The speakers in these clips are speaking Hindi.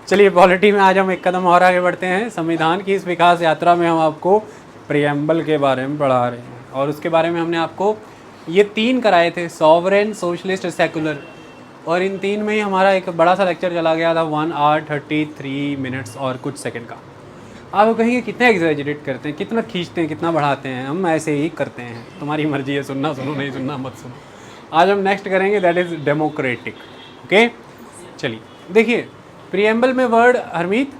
चलिए पॉलिटी में आज हम एक कदम और आगे बढ़ते हैं। संविधान की इस विकास यात्रा में हम आपको प्रियम्बल के बारे में पढ़ा रहे हैं और उसके बारे में हमने आपको ये 3 कराए थे, सॉवरेन, सोशलिस्ट, सेकुलर, और इन 3 में ही हमारा एक बड़ा सा लेक्चर चला गया था 1 आवर 33 मिनट्स और कुछ सेकंड का। आप कहेंगे कितना एग्जैजरेट करते हैं, कितना खींचते हैं, कितना बढ़ाते हैं। हम ऐसे ही करते हैं, तुम्हारी मर्जी है, सुनना सुनो, नहीं सुनना मत सुनो। आज हम नेक्स्ट करेंगे, दैट इज़ डेमोक्रेटिक। ओके, चलिए देखिए प्रियम्बल में वर्ड हरमीत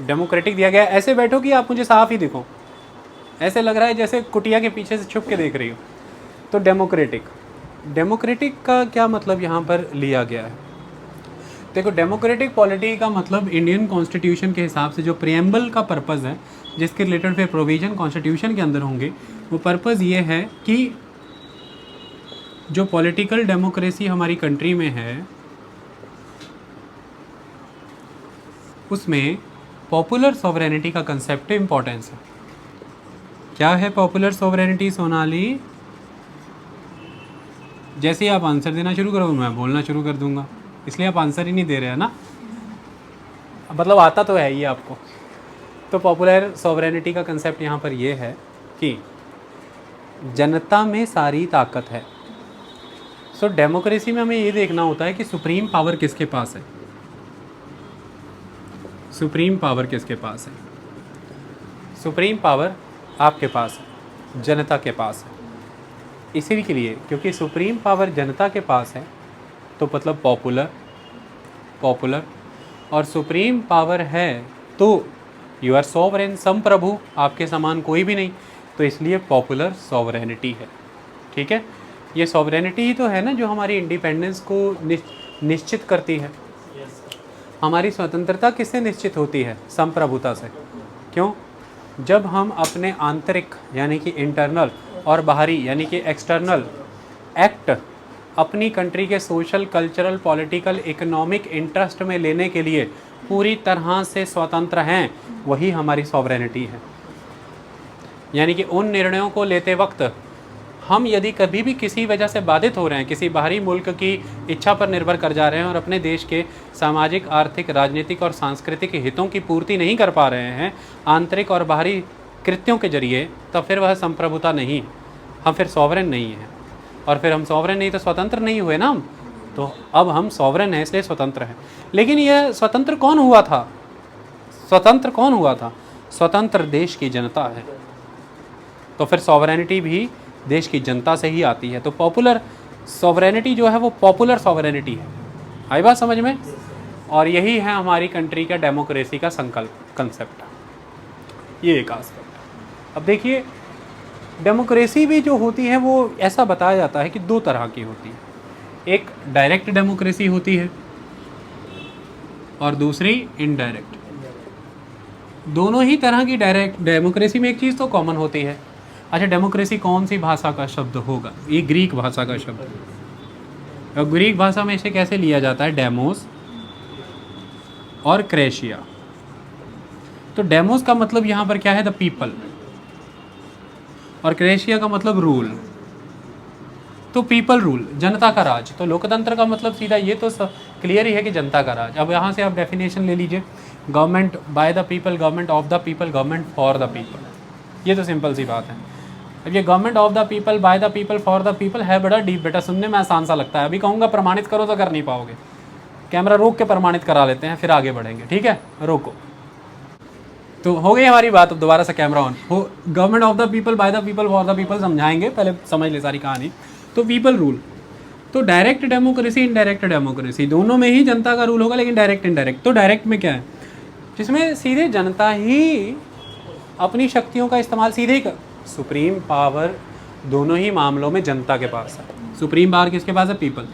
डेमोक्रेटिक दिया गया है। ऐसे बैठो कि आप मुझे साफ ही दिखो, ऐसे लग रहा है जैसे कुटिया के पीछे से छुप के देख रही हो। तो डेमोक्रेटिक का क्या मतलब यहाँ पर लिया गया है? देखो, डेमोक्रेटिक पॉलिटी का मतलब इंडियन कॉन्स्टिट्यूशन के हिसाब से जो प्रियम्बल का पर्पज़ है, जिसके रिलेटेड फिर प्रोविज़न कॉन्स्टिट्यूशन के अंदर होंगे, वो पर्पज़ ये है कि जो पॉलिटिकल डेमोक्रेसी हमारी कंट्री में है उसमें पॉपुलर सॉवरेनिटी का कंसेप्ट इम्पोर्टेंस है। क्या है पॉपुलर सॉवरेनिटी सोनाली? जैसे ही आप आंसर देना शुरू करोगे मैं बोलना शुरू कर दूंगा, इसलिए आप आंसर ही नहीं दे रहे हैं ना, मतलब आता तो है ही आपको। तो पॉपुलर सॉवरेनिटी का कंसेप्ट यहाँ पर ये है कि जनता में सारी ताकत है। सो डेमोक्रेसी में हमें ये देखना होता है कि सुप्रीम पावर किसके पास है। सुप्रीम पावर किसके पास है? सुप्रीम पावर आपके पास है, जनता के पास है। इसी के लिए, क्योंकि सुप्रीम पावर जनता के पास है तो मतलब पॉपुलर, और सुप्रीम पावर है तो यू आर सॉवरेन, संप्रभु, आपके समान कोई भी नहीं, तो इसलिए पॉपुलर सॉवरेनिटी है। ठीक है, ये सॉवरेनिटी ही तो है ना जो हमारी इंडिपेंडेंस को निश्चित करती है। हमारी स्वतंत्रता किससे निश्चित होती है? संप्रभुता से। क्यों? जब हम अपने आंतरिक यानी कि इंटरनल और बाहरी यानी कि एक्सटर्नल एक्ट अपनी कंट्री के social, cultural, political, economic interest में लेने के लिए पूरी तरह से स्वतंत्र हैं, वही हमारी सॉवरेनिटी है। यानी कि उन निर्णयों को लेते वक्त हम यदि कभी भी किसी वजह से बाधित हो रहे हैं, किसी बाहरी मुल्क की इच्छा पर निर्भर कर जा रहे हैं और अपने देश के सामाजिक, आर्थिक, राजनीतिक और सांस्कृतिक हितों की पूर्ति नहीं कर पा रहे हैं आंतरिक और बाहरी कृत्यों के जरिए, तो फिर वह संप्रभुता नहीं, हम फिर सॉवरेन नहीं हैं। और फिर हम सॉवरेन नहीं तो स्वतंत्र नहीं हुए ना हम। तो अब हम सॉवरेन हैं इसलिए स्वतंत्र हैं। लेकिन यह स्वतंत्र कौन हुआ था? स्वतंत्र देश की जनता है। तो फिर सॉवरेनिटी भी देश की जनता से ही आती है। तो पॉपुलर सॉवरेनिटी जो है वो पॉपुलर सॉवरेनिटी है। आई बात समझ में? और यही है हमारी कंट्री का डेमोक्रेसी का कंसेप्ट, ये एक आस्पेक्ट है। अब देखिए, डेमोक्रेसी भी जो होती है वो ऐसा बताया जाता है कि 2 तरह की होती है। एक डायरेक्ट डेमोक्रेसी होती है और दूसरी इनडायरेक्ट। दोनों ही तरह की डायरेक्ट डेमोक्रेसी में एक चीज़ तो कॉमन होती है। अच्छा, डेमोक्रेसी कौन सी भाषा का शब्द होगा? ये ग्रीक भाषा का शब्द है। और ग्रीक भाषा में इसे कैसे लिया जाता है? डेमोस और क्रेशिया। तो डेमोस का मतलब यहाँ पर क्या है? The people. और क्रेशिया का मतलब रूल। तो पीपल रूल, जनता का राज। तो लोकतंत्र का मतलब सीधा ये तो क्लियर ही है कि जनता का राज। अब यहाँ से आप डेफिनेशन ले लीजिए, government by the people, government of the people, government for the people. ये तो सिंपल सी बात है। अब ये government of the people, by the people, for the people है बड़ा डीप बेटा, सुनने में आसान सा लगता है। अभी कहूँगा प्रमाणित करो तो कर नहीं पाओगे। कैमरा रोक के प्रमाणित करा लेते हैं, फिर आगे बढ़ेंगे। ठीक है, रोको। तो हो गई हमारी बात। अब दोबारा से कैमरा ऑन हो। Government of the people, by the people, for the people समझाएंगे, पहले समझ ले सारी कहानी। तो पीपल रूल। तो डायरेक्ट डेमोक्रेसी, इनडायरेक्ट डेमोक्रेसी, दोनों में ही जनता का रूल होगा, लेकिन डायरेक्ट इनडायरेक्ट। तो डायरेक्ट में क्या है? जिसमें सीधे जनता ही अपनी शक्तियों का इस्तेमाल सीधे कर। सुप्रीम पावर दोनों ही मामलों में जनता के पास है। सुप्रीम पावर किसके पास है? पीपल।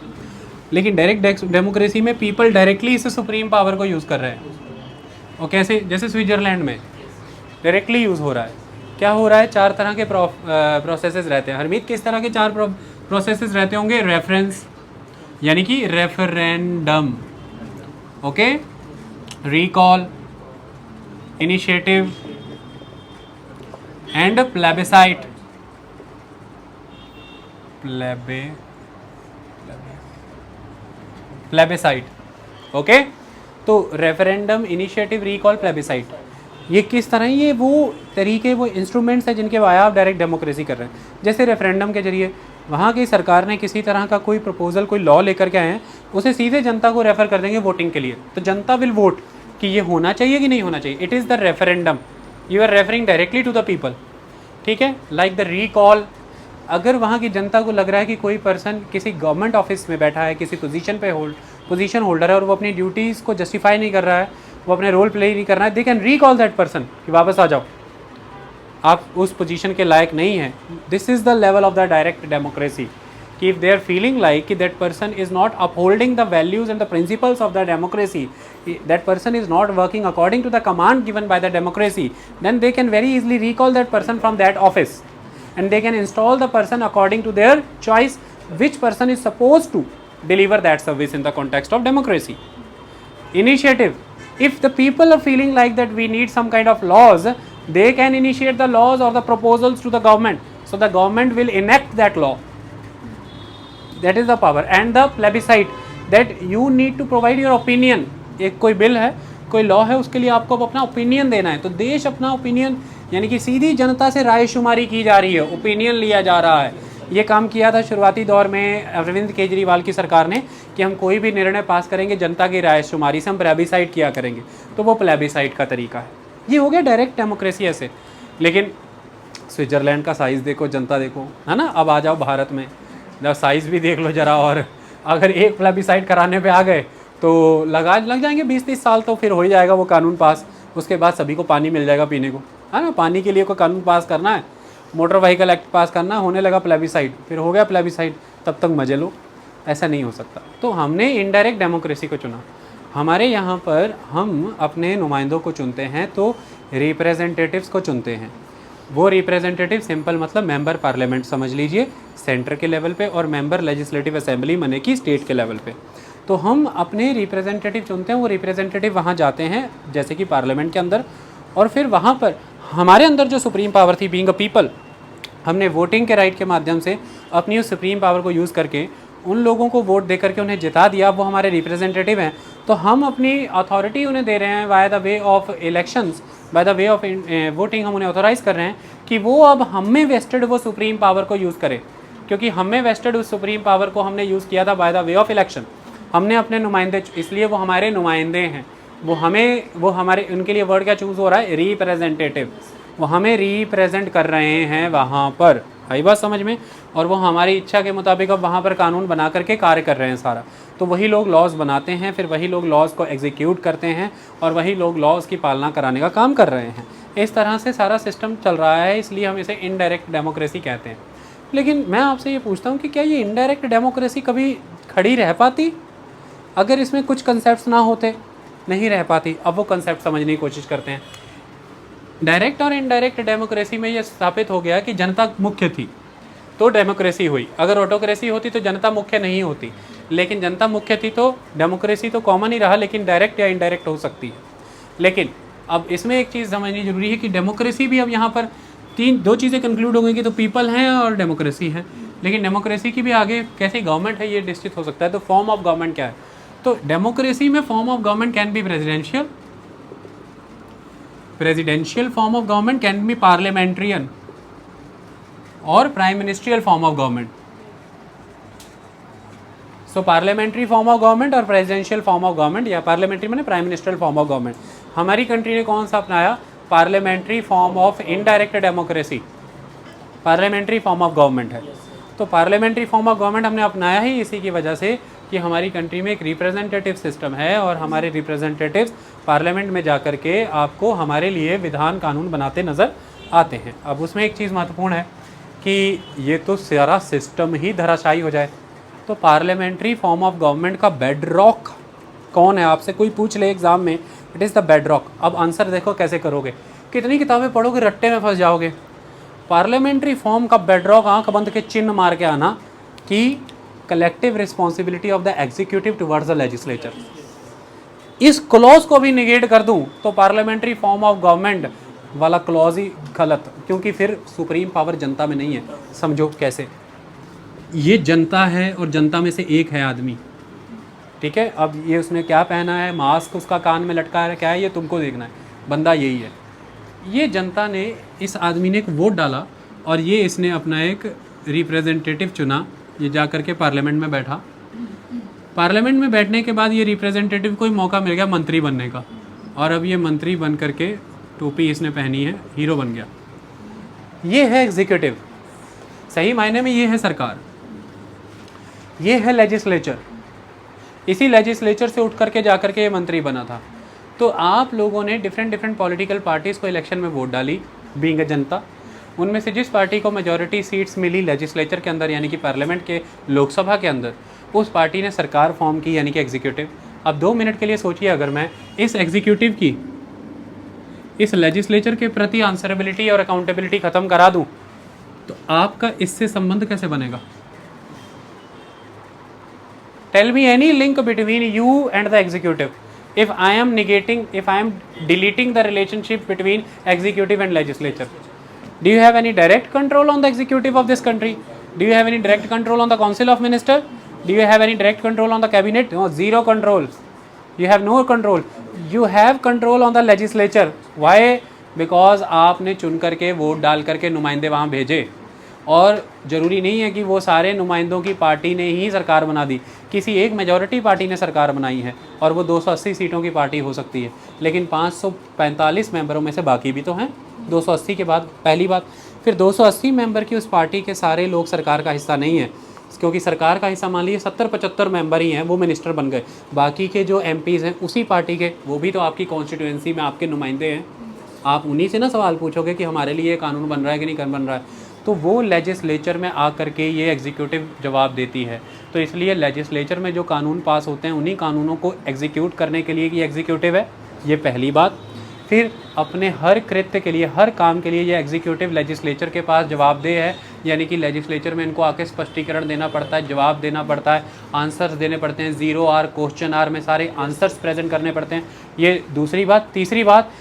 लेकिन डायरेक्ट डेमोक्रेसी में पीपल डायरेक्टली इस सुप्रीम पावर को यूज़ कर रहे हैं। और कैसे? जैसे स्विट्ज़रलैंड में डायरेक्टली यूज़ हो रहा है। क्या हो रहा है? 4 तरह के प्रोसेसेस रहते हैं। हरमीत किस तरह के 4 प्रोसेसेस रहते होंगे? रेफरेंस यानी कि referendum, okay, recall, initiative and plebiscite. Plebiscite, okay. तो रेफरेंडम, इनिशिएटिव, रीकॉल, प्लेबिसाइट, ये किस तरह, ये वो तरीके, वो इंस्ट्रूमेंट्स हैं जिनके वाया आप डायरेक्ट डेमोक्रेसी कर रहे हैं। जैसे रेफरेंडम के जरिए वहाँ की सरकार ने किसी तरह का कोई प्रपोजल, कोई लॉ लेकर के आए हैं, उसे सीधे जनता को रेफ़र कर देंगे वोटिंग के लिए, तो जनता विल वोट कि ये होना चाहिए कि नहीं होना चाहिए। It is the referendum, you are referring directly to the people, ठीक है। लाइक द रीकॉल, अगर वहाँ की जनता को लग रहा है कि कोई पर्सन किसी गवर्नमेंट ऑफिस में बैठा है, किसी पोजीशन होल्डर है और वो अपनी ड्यूटीज़ को जस्टिफाई नहीं कर रहा है, वो अपने रोल प्ले नहीं कर रहा है, they can recall that person कि वापस आ जाओ, आप उस पोजीशन के लायक नहीं हैं। This is the level of the direct democracy कि if they are feeling like कि that person is not upholding the values and the principles of the democracy, that person is not working according to the command given by the democracy, then they can very easily recall that person from that office and they can install the person according to their choice, which person is supposed to deliver that service in the context of democracy. Initiative, if the people are feeling like that we need some kind of laws, they can initiate the laws or the proposals to the government, so the government will enact that law. That is the power. And the plebiscite, that you need to provide your opinion. एक कोई बिल है, कोई लॉ है, उसके लिए आपको अब अपना ओपिनियन देना है, तो देश अपना ओपिनियन, यानी कि सीधी जनता से रायशुमारी की जा रही है, ओपिनियन लिया जा रहा है। ये काम किया था शुरुआती दौर में अरविंद केजरीवाल की सरकार ने कि हम कोई भी निर्णय पास करेंगे जनता की रायशुमारी से, हम प्लेबिसाइट किया करेंगे, तो वो प्लेबिसाइट का तरीका है। ये हो गया डायरेक्ट डेमोक्रेसी ऐसे। लेकिन स्विट्ज़रलैंड का साइज़ देखो, जनता देखो, है ना। अब आ जाओ भारत में, जब साइज़ भी देख लो ज़रा, और अगर एक प्लेबिसाइट कराने पे आ गए तो लग जाएंगे 20-30 साल, तो फिर हो ही जाएगा वो कानून पास। उसके बाद सभी को पानी मिल जाएगा पीने को, है ना। पानी के लिए कोई कानून पास करना है, मोटर व्हीकल एक्ट पास करना, होने लगा प्लेबिसाइट, फिर हो गया प्लेबिसाइट, तब तक मजे लो। ऐसा नहीं हो सकता। तो हमने इनडायरेक्ट डेमोक्रेसी को चुना। हमारे यहाँ पर हम अपने नुमाइंदों को चुनते हैं तो रिप्रेजेंटेटिव्स को चुनते हैं। वो रिप्रेजेंटेटिव सिंपल मतलब मेंबर पार्लियामेंट समझ लीजिए सेंटर के लेवल पे, और मेंबर लेजिस्लेटिव असेंबली माने कि स्टेट के लेवल पे। तो हम अपने रिप्रेजेंटेटिव चुनते हैं, वो रिप्रेजेंटेटिव वहाँ जाते हैं जैसे कि पार्लियामेंट के अंदर, और फिर वहाँ पर हमारे अंदर जो सुप्रीम पावर थी बीइंग अ पीपल, हमने वोटिंग के राइट के माध्यम से अपनी उस सुप्रीम पावर को यूज़ करके उन लोगों को वोट दे करके उन्हें जिता दिया। वो हमारे रिप्रेजेंटेटिव हैं, तो हम अपनी अथॉरिटी उन्हें दे रहे हैं by the way of elections, by the way of voting. हम उन्हें ऑथोराइज़ कर रहे हैं कि वो अब हम में वेस्टेड वो सुप्रीम पावर को यूज़ करें, क्योंकि हम में वेस्टेड उस सुप्रीम पावर को हमने यूज़ किया था by the way of election. हमने अपने नुमाइंदे, इसलिए वो हमारे नुमाइंदे हैं, वो हमारे, उनके लिए वर्ड क्या चूज़ हो रहा है, रिप्रेजेंटेटिव। वो हमें रिप्रेजेंट कर रहे हैं वहाँ पर, आई बात समझ में। और वो हमारी इच्छा के मुताबिक अब वहाँ पर कानून बना करके कार्य कर रहे हैं सारा। तो वही लोग लॉज बनाते हैं, फिर वही लोग लॉज को एग्जीक्यूट करते हैं, और वही लोग लॉज की पालना कराने का काम कर रहे हैं। इस तरह से सारा सिस्टम चल रहा है, इसलिए हम इसे इनडायरेक्ट डेमोक्रेसी कहते हैं। लेकिन मैं आपसे ये पूछता हूँ कि क्या ये इनडायरेक्ट डेमोक्रेसी कभी खड़ी रह पाती अगर इसमें कुछ कंसेप्ट ना होते? नहीं रह पाती। अब वो कंसेप्ट समझने की कोशिश करते हैं। डायरेक्ट और इनडायरेक्ट डेमोक्रेसी में ये स्थापित हो गया कि जनता मुख्य थी तो डेमोक्रेसी हुई। अगर ऑटोक्रेसी होती तो जनता मुख्य नहीं होती, लेकिन जनता मुख्य थी तो डेमोक्रेसी तो कॉमन ही रहा, लेकिन डायरेक्ट या इनडायरेक्ट हो सकती है। लेकिन अब इसमें एक चीज़ समझनी जरूरी है कि डेमोक्रेसी भी अब यहाँ पर दो चीज़ें कंक्लूड हो गई कि तो पीपल हैं और डेमोक्रेसी है। लेकिन डेमोक्रेसी की भी आगे कैसे गवर्नमेंट है ये निश्चित हो सकता है। तो फॉर्म ऑफ गवर्नमेंट क्या है? तो डेमोक्रेसी में form of government can be presidential form of government can be parliamentarian और prime ministerial form of government. So parliamentary form of government और प्रेसिडेंशियल फॉर्म ऑफ गवर्नमेंट, या पार्लियामेंट्री मैंने prime ministerial form of government. हमारी कंट्री ने कौन सा अपनाया? Parliamentary form of indirect democracy, parliamentary form of government है। तो पार्लियामेंट्री फॉर्म ऑफ गवर्नमेंट हमने अपनाया ही इसी की वजह से कि हमारी कंट्री में एक रिप्रेजेंटेटिव सिस्टम है, और हमारे रिप्रेजेंटेटिव्स पार्लियामेंट में जाकर के आपको हमारे लिए विधान कानून बनाते नज़र आते हैं। अब उसमें एक चीज़ महत्वपूर्ण है कि ये तो सारा सिस्टम ही धराशायी हो जाए। तो पार्लियामेंट्री फॉर्म ऑफ गवर्नमेंट का बेड रॉक कौन है? आपसे कोई पूछ ले एग्ज़ाम में, it is the bed rock. अब आंसर देखो कैसे करोगे, कितनी किताबें पढ़ोगे, रट्टे में फंस जाओगे। पार्लियामेंट्री फॉर्म का बेड रॉक आँख बंद के चिन्ह मार के आना कि collective responsibility of the executive towards the legislature. इस क्लॉज को भी निगेट कर दूं तो पार्लियामेंट्री फॉर्म ऑफ गवर्नमेंट वाला क्लॉज ही गलत, क्योंकि फिर सुप्रीम पावर जनता में नहीं है। समझो कैसे, ये जनता है और जनता में से एक है आदमी, ठीक है, अब ये उसने क्या पहना है, मास्क उसका कान में लटका है, क्या है, ये तुमको देखना है, बंदा यही है। ये जनता ने, इस आदमी ने एक वोट डाला और ये इसने अपना एक रिप्रेजेंटेटिव चुना, ये जा कर के पार्लियामेंट में बैठा। पार्लियामेंट में बैठने के बाद ये रिप्रेजेंटेटिव को ही मौका मिल गया मंत्री बनने का, और अब ये मंत्री बन करके टोपी इसने पहनी है, हीरो बन गया। ये है एग्जीक्यूटिव, सही मायने में ये है सरकार, ये है लेजिस्लेचर। इसी लेजिस्लेचर से उठ करके जा करके ये मंत्री बना था। तो आप लोगों ने डिफरेंट पॉलिटिकल पार्टीज़ को इलेक्शन में वोट डाली, बीइंग अ जनता। उनमें से जिस पार्टी को मेजॉरिटी सीट्स मिली लेजिस्लेचर के अंदर, यानी कि पार्लियामेंट के, लोकसभा के अंदर, उस पार्टी ने सरकार फॉर्म की, यानी कि एग्जीक्यूटिव। अब 2 मिनट के लिए सोचिए, अगर मैं इस एग्जीक्यूटिव की, इस लेजिस्लेचर के प्रति आंसरेबिलिटी और अकाउंटेबिलिटी ख़त्म करा दूं, तो आपका इससे संबंध कैसे बनेगा? Tell me any link between you and the executive if I am deleting the relationship between executive and legislature. Do you have any direct control on the executive of this country? Do you have any direct control on the council of minister? Do you have any direct control on the cabinet? No, zero control. You have no control. You have control on the legislature. Why? Because आपने चुन करके वोट डाल करके नुमाइंदे वहाँ भेजे, और ज़रूरी नहीं है कि वो सारे नुमाइंदों की पार्टी ने ही सरकार बना दी, किसी एक मेजॉरिटी पार्टी ने सरकार बनाई है, और वो 280 सीटों की पार्टी हो सकती है, लेकिन 545 मेंबरों में से बाकी भी तो हैं 280 के बाद। पहली बात, फिर 280 मेंबर की उस पार्टी के सारे लोग सरकार का हिस्सा नहीं है, क्योंकि सरकार का हिस्सा मान लीजिए 70-75 मेंबर ही हैं, वो मिनिस्टर बन गए। बाकी के जो MPs हैं उसी पार्टी के, वो भी तो आपकी कॉन्स्टिट्यूएंसी में आपके नुमाइंदे हैं। आप उन्हीं से ना सवाल पूछोगे कि हमारे लिए कानून बन रहा है कि नहीं बन रहा है, तो वो लेजिस्लेचर में आ करके ये एग्जीक्यूटिव जवाब देती है। तो इसलिए लेजिस्लेचर में जो कानून पास होते हैं, उन्हीं कानूनों को एग्जीक्यूट करने के लिए ये एग्जीक्यूटिव है, ये पहली बात। फिर अपने हर कृत्य के लिए, हर काम के लिए ये एग्जीक्यूटिव लेजिस्लेचर के पास जवाबदेह है, यानी कि लेजिस्लेचर में इनको आके स्पष्टीकरण देना पड़ता है, जवाब देना पड़ता है, आंसर्स देने पड़ते हैं, 0R क्वेश्चन आर में सारे आंसर्स प्रेजेंट करने पड़ते हैं। ये दूसरी बात। तीसरी बात,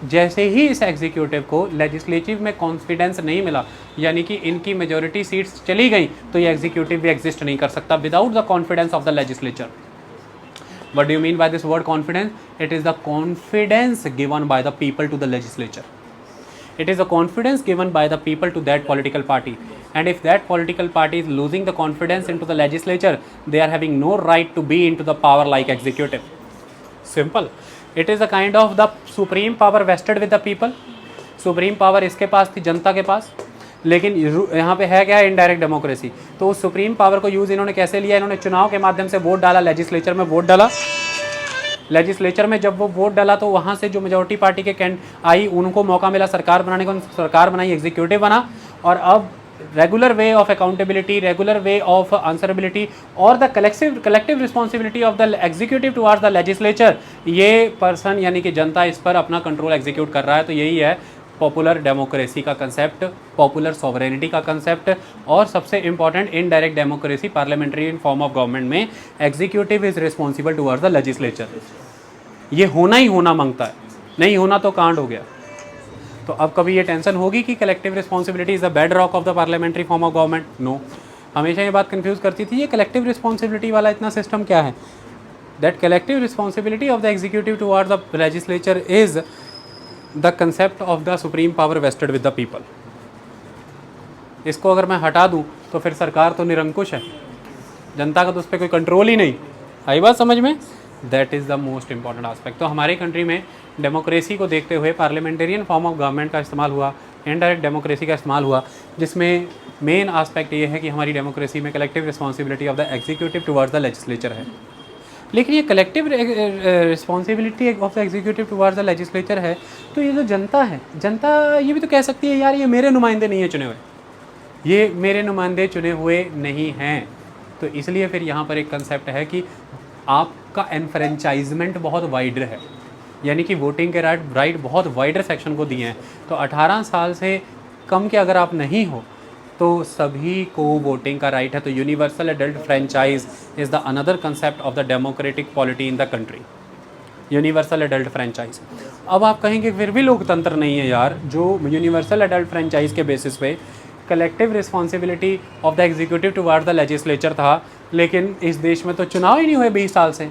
जैसे ही इस एग्जीक्यूटिव को लेजिस्लेटिव में कॉन्फिडेंस नहीं मिला, यानी कि इनकी मेजॉरिटी सीट्स चली गई, तो ये एग्जीक्यूटिव भी एग्जिस्ट नहीं कर सकता without the confidence of the legislature. What do you mean by this word confidence? It is the confidence given by the people to the legislature. It is the confidence given by the people to that political party. And if that political party is losing the confidence into the legislature, they are having no right to be into the power like executive. Simple. It is a kind of the supreme power vested with the people. Supreme power इसके पास थी, जनता के पास, लेकिन यहाँ पे है क्या, इनडायरेक्ट डेमोक्रेसी। तो उस सुप्रीम पावर को यूज़ इन्होंने कैसे लिया? इन्होंने चुनाव के माध्यम से वोट डाला, लेजिस्लेचर में वोट डाला। लेजिस्लेचर में जब वो वोट डाला तो वहाँ से जो मेजॉरिटी पार्टी के आई, उनको मौका मिला सरकार बनाने को, सरकार बनाई, एग्जीक्यूटिव बना। और अब regular way of accountability, regular way of answerability और the collective responsibility of the executive towards the legislature, ये पर्सन यानी कि जनता इस पर अपना कंट्रोल एग्जीक्यूट कर रहा है। तो यही है पॉपुलर डेमोक्रेसी का कंसेप्ट, पॉपुलर सॉवरेनिटी का कंसेप्ट, और सबसे important indirect democracy, parliamentary form of government में executive is responsible towards the legislature. ये होना ही होना मांगता है, नहीं होना तो कांड हो गया। तो अब कभी ये टेंशन होगी कि collective responsibility is the bedrock of the parliamentary form of government? No. हमेशा ये बात कंफ्यूज करती थी, ये कलेक्टिव रिस्पॉन्सिबिलिटी वाला इतना सिस्टम क्या है? That collective responsibility of the executive towards the legislature is the concept of the supreme power wasted with the people. इसको अगर मैं हटा दूं तो फिर सरकार तो निरंकुश है, जनता का तो उस पर कोई कंट्रोल ही नहीं। आई बात समझ में? That is the most important aspect. तो हमारे कंट्री में डेमोक्रेसी को देखते हुए पार्लियामेंटेरियन फॉर्म ऑफ गवर्नमेंट का इस्तेमाल हुआ, इनडायरेक्ट डेमोक्रेसी का इस्तेमाल हुआ, जिसमें मेन आस्पेक्ट ये है कि हमारी डेमोक्रेसी में collective responsibility of the executive towards the legislature है। लेकिन ये collective responsibility of the executive towards the legislature है, तो ये जो जनता है, जनता ये भी तो कह सकती है यार ये मेरे नुमाइंदे नहीं है चुने हुए, ये मेरे नुमाइंदे चुने हुए नहीं हैं। तो इसलिए फिर यहाँ पर एक कंसेप्ट है कि आपका एनफ्रेंचाइजमेंट बहुत वाइडर है, यानी कि वोटिंग के राइट बहुत वाइडर सेक्शन को दिए हैं। तो 18 साल से कम के अगर आप नहीं हो तो सभी को वोटिंग का राइट है। तो universal adult franchise is the another concept of the democratic polity in the country, universal adult franchise. अब आप कहेंगे फिर भी लोकतंत्र नहीं है यार, जो यूनिवर्सल एडल्ट फ्रेंचाइज के बेसिस पे collective responsibility of the executive towards the legislature था, लेकिन इस देश में तो चुनाव ही नहीं हुए 20 साल से,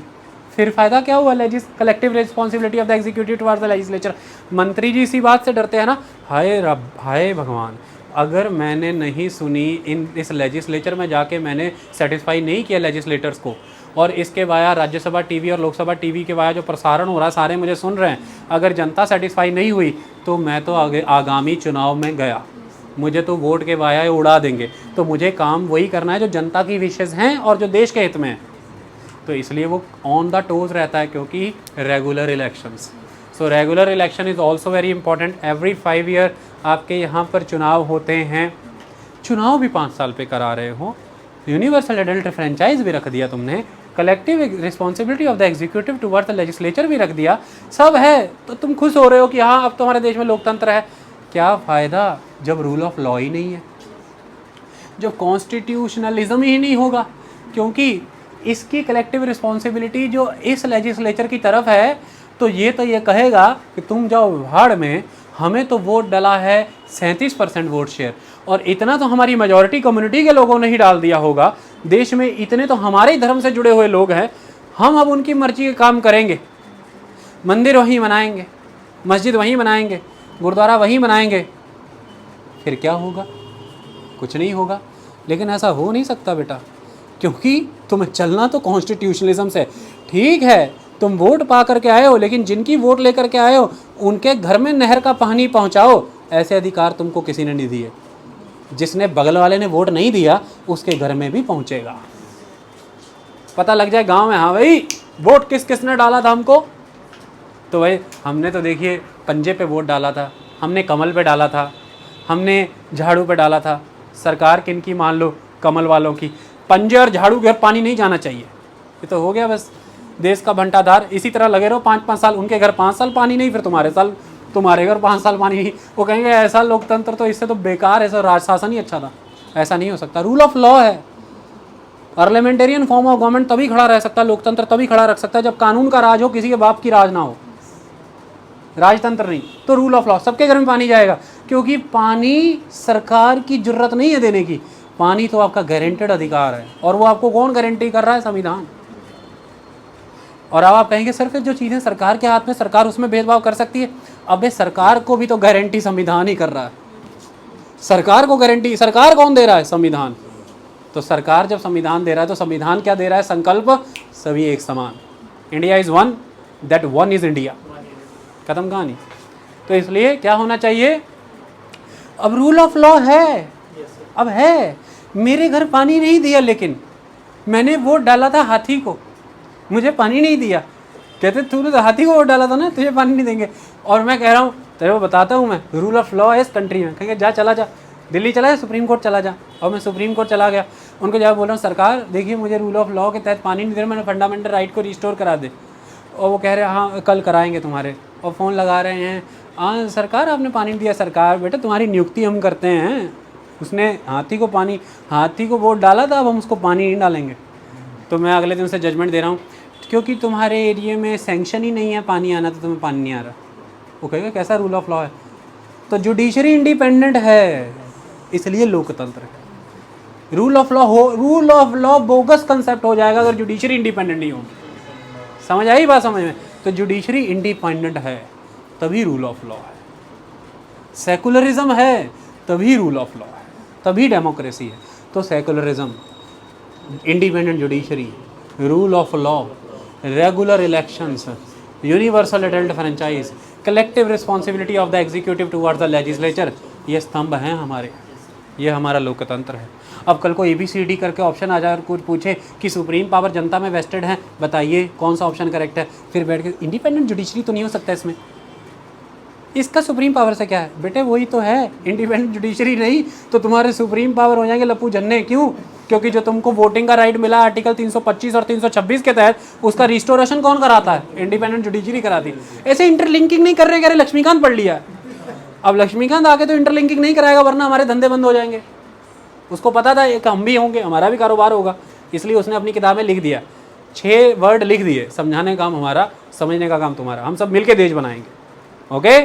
फिर फ़ायदा क्या हुआ? Collective responsibility of the executive towards the legislature. मंत्री जी इसी बात से डरते हैं ना, हाय रब, हाय भगवान, अगर मैंने नहीं सुनी इस लेजिस्लेचर में जाके मैंने सेटिस्फाई नहीं किया लेजिस्लेटर्स को, और इसके वाया राज्यसभा टीवी और लोकसभा टीवी के वाया जो प्रसारण हो रहा है सारे मुझे सुन रहे हैं, अगर जनता सेटिस्फाई नहीं हुई तो मैं तो आगे आगामी चुनाव में गया, मुझे तो वोट के वाया उड़ा देंगे। तो मुझे काम वही करना है जो जनता की विशेष हैं और जो देश के हित में है। तो इसलिए वो ऑन द टोज रहता है, क्योंकि regular elections. So regular election is also very important. Every 5 year आपके यहाँ पर चुनाव होते हैं। चुनाव भी 5 साल पे करा रहे हो, यूनिवर्सल एडल्ट फ्रेंचाइज भी रख दिया तुमने, collective responsibility of the executive towards the legislature भी रख दिया, सब है, तो तुम खुश हो रहे हो कि हाँ अब तुम्हारे देश में लोकतंत्र है। क्या फ़ायदा जब रूल ऑफ लॉ ही नहीं है, जब कॉन्स्टिट्यूशनलिज्म ही नहीं होगा? क्योंकि इसकी कलेक्टिव रिस्पॉन्सिबिलिटी जो इस लेजिस्लेचर की तरफ है, तो ये कहेगा कि तुम जाओ भाड़ में, हमें तो वोट डाला है 37% वोट शेयर, और इतना तो हमारी मेजॉरिटी कम्युनिटी के लोगों ने ही डाल दिया होगा, देश में इतने तो हमारे ही धर्म से जुड़े हुए लोग हैं, हम अब उनकी मर्जी के काम करेंगे, मंदिर वहीं बनाएंगे, मस्जिद वहीं बनाएंगे, गुरुद्वारा वहीं बनाएंगे, फिर क्या होगा? कुछ नहीं होगा। लेकिन ऐसा हो नहीं सकता बेटा, क्योंकि तुम्हें चलना तो कॉन्स्टिट्यूशनलिज्म से। ठीक है, तुम वोट पा करके आए हो, लेकिन जिनकी वोट लेकर के आए हो उनके घर में नहर का पानी पहुंचाओ, ऐसे अधिकार तुमको किसी ने नहीं दिए। जिसने बगल वाले ने वोट नहीं दिया उसके घर में भी पहुंचेगा। पता लग जाए गांव में, हाँ भाई वोट किस किसने डाला था हमको, तो भाई हमने तो देखिए पंजे पे वोट डाला था, हमने कमल पे डाला था, हमने झाड़ू पे डाला था। सरकार किन की मान लो? कमल वालों की। पंजे और झाड़ू घर पानी नहीं जाना चाहिए, ये तो हो गया बस देश का भंटाधार। इसी तरह लगे रहो 5-5 साल, उनके घर 5 साल पानी नहीं, फिर तुम्हारे घर 5 साल पानी नहीं। वो कहेंगे ऐसा लोकतंत्र तो इससे तो बेकार, ऐसा राजशासन ही अच्छा था। ऐसा नहीं हो सकता। रूल ऑफ लॉ है। पार्लियामेंटेरियन फॉर्म ऑफ गवर्नमेंट तभी खड़ा रह सकता है, लोकतंत्र तभी खड़ा रख सकता है जब कानून का राज हो, किसी के बाप की राज ना हो। राजतंत्र नहीं तो रूल ऑफ लॉ, सबके घर में पानी जाएगा, क्योंकि पानी सरकार की जरूरत नहीं है देने की, पानी तो आपका गारंटेड अधिकार है, और वो आपको कौन गारंटी कर रहा है? संविधान। और अब आप कहेंगे सिर्फ जो चीज़ें सरकार के हाथ में, सरकार उसमें भेदभाव कर सकती है। अबे सरकार को भी तो गारंटी संविधान ही कर रहा है। सरकार को गारंटी सरकार कौन दे रहा है? संविधान। तो सरकार जब संविधान दे रहा है तो संविधान क्या दे रहा है? संकल्प सभी एक समान। India is one, that one is India. खत्म कहानी। तो इसलिए क्या होना चाहिए? अब रूल ऑफ लॉ है, अब है। मेरे घर पानी नहीं दिया, लेकिन मैंने वोट डाला था हाथी को, मुझे पानी नहीं दिया। कहते तूने तो हाथी को वोट डाला था ना, तुझे पानी नहीं देंगे। और मैं कह रहा हूँ, तेरे को बताता हूँ मैं, रूल ऑफ लॉ है इस कंट्री में। कहेंगे जा, चला जा दिल्ली, चला जा सुप्रीम कोर्ट चला जा। और मैं सुप्रीम कोर्ट चला गया, उनको जब बोल रहा हूँ सरकार देखिए मुझे रूल ऑफ लॉ के तहत पानी नहीं दे रहा, मैंने फंडामेंटल राइट को रिस्टोर करा दे। और वो कह रहे हैं हाँ कल कराएंगे तुम्हारे, और फ़ोन लगा रहे हैं, हाँ सरकार आपने पानी नहीं दिया। सरकार बेटा तुम्हारी नियुक्ति हम करते हैं, उसने हाथी को वोट डाला था, अब हम उसको पानी नहीं डालेंगे। तो मैं अगले दिन से जजमेंट दे रहा हूँ, क्योंकि तुम्हारे एरिया में सैंक्शन ही नहीं है पानी आना, तो तुम्हें पानी नहीं आ रहा। वो कहेगा कैसा रूल ऑफ लॉ है? तो जुडिशरी इंडिपेंडेंट है, इसलिए लोकतंत्र है। Rule of law bogus concept हो जाएगा अगर जुडिशरी इंडिपेंडेंट नहीं होगी। समझ आई बात? समझ में? तो जुडिशरी इंडिपेंडेंट है तभी रूल ऑफ लॉ है। सेकुलरिज्म है तभी रूल ऑफ लॉ है, तभी डेमोक्रेसी है। तो secularism, independent judiciary, rule of law, regular elections, universal adult franchise, collective responsibility of the executive towards the legislature, ये स्तंभ हैं हमारे, ये हमारा लोकतंत्र है। अब कल को ABCD करके ऑप्शन आ जाए, कुछ पूछे कि सुप्रीम पावर जनता में वेस्टेड है, बताइए कौन सा ऑप्शन करेक्ट है, फिर बैठ के इंडिपेंडेंट जुडिशरी तो नहीं हो सकता इसमें, इसका सुप्रीम पावर से क्या है? बेटे वही तो है, इंडिपेंडेंट जुडिशरी नहीं तो तुम्हारे सुप्रीम पावर हो जाएंगे लप्पू झन्ने। क्यों? क्योंकि जो तुमको वोटिंग का राइट मिला आर्टिकल 325 और 326 के तहत, उसका रिस्टोरेशन कौन कराता है? इंडिपेंडेंट जुडिशरी कराती है। ऐसे इंटरलिंकिंग नहीं कर रहे, कह रहे लक्ष्मीकांत पढ़ लिया। अब लक्ष्मीकांत आके तो इंटरलिंकिंग नहीं कराएगा, वरना हमारे धंधे बंद हो जाएंगे। उसको पता था एक हम भी होंगे, हमारा भी कारोबार होगा, इसलिए उसने अपनी किताब में लिख दिया, 6 वर्ड लिख दिए, समझाने का काम हमारा, समझने का काम तुम्हारा, हम सब मिलके देश बनाएंगे। ओके?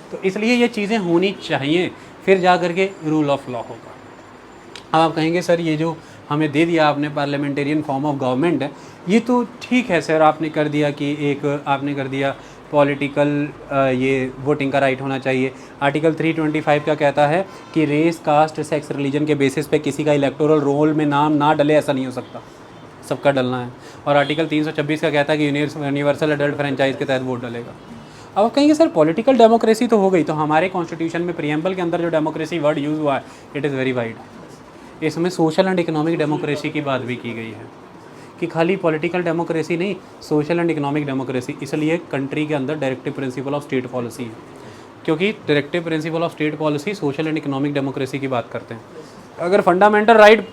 तो इसलिए ये चीज़ें होनी चाहिए, फिर जा करके रूल ऑफ लॉ होगा। अब आप कहेंगे सर ये जो हमें दे दिया आपने पार्लियामेंटेरियन फॉर्म ऑफ गवर्नमेंट है, ये तो ठीक है सर, आपने कर दिया कि एक आपने कर दिया पॉलिटिकल ये वोटिंग का राइट होना चाहिए। आर्टिकल 325 का कहता है कि रेस, कास्ट, सेक्स, रिलीजन के बेसिस पे किसी का इलेक्टोरल रोल में नाम ना डले, ऐसा नहीं हो सकता, सबका डलना है। और आर्टिकल 326 का कहता है कि यूनिवर्सल एडल्ट फ्रेंचाइज के तहत वोट डलेगा। अब कहेंगे सर पॉलिटिकल डेमोक्रेसी तो हो गई, तो हमारे कॉन्स्टिट्यूशन में प्रियम्बल के अंदर जो डेमोक्रेसी वर्ड यूज़ हुआ है इट इज़ वेरी वाइड। इसमें सोशल एंड इकोनॉमिक डेमोक्रेसी की बात भी की गई है कि खाली पॉलिटिकल डेमोक्रेसी नहीं, सोशल एंड इकोनॉमिक डेमोक्रेसी। इसलिए कंट्री के अंदर directive principle of state policy है, क्योंकि directive principle of state policy social and economic democracy की बात करते हैं। अगर फंडामेंटल राइट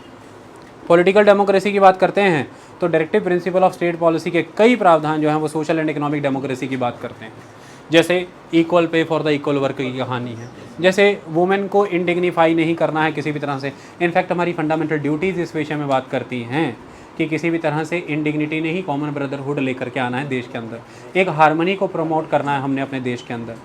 पॉलिटिकल डेमोक्रेसी की बात करते हैं तो directive principle of state policy के कई प्रावधान जो हैं वो सोशल एंड इकोनॉमिक डेमोक्रेसी की बात करते हैं। जैसे equal pay for the equal work की कहानी है, जैसे वुमेन को इंडिग्निफाई नहीं करना है किसी भी तरह से। इनफैक्ट हमारी फंडामेंटल ड्यूटीज़ इस विषय में बात करती हैं कि किसी भी तरह से इंडिग्निटी नहीं, कॉमन ब्रदरहुड लेकर के आना है देश के अंदर, एक हार्मनी को प्रमोट करना है हमने अपने देश के अंदर।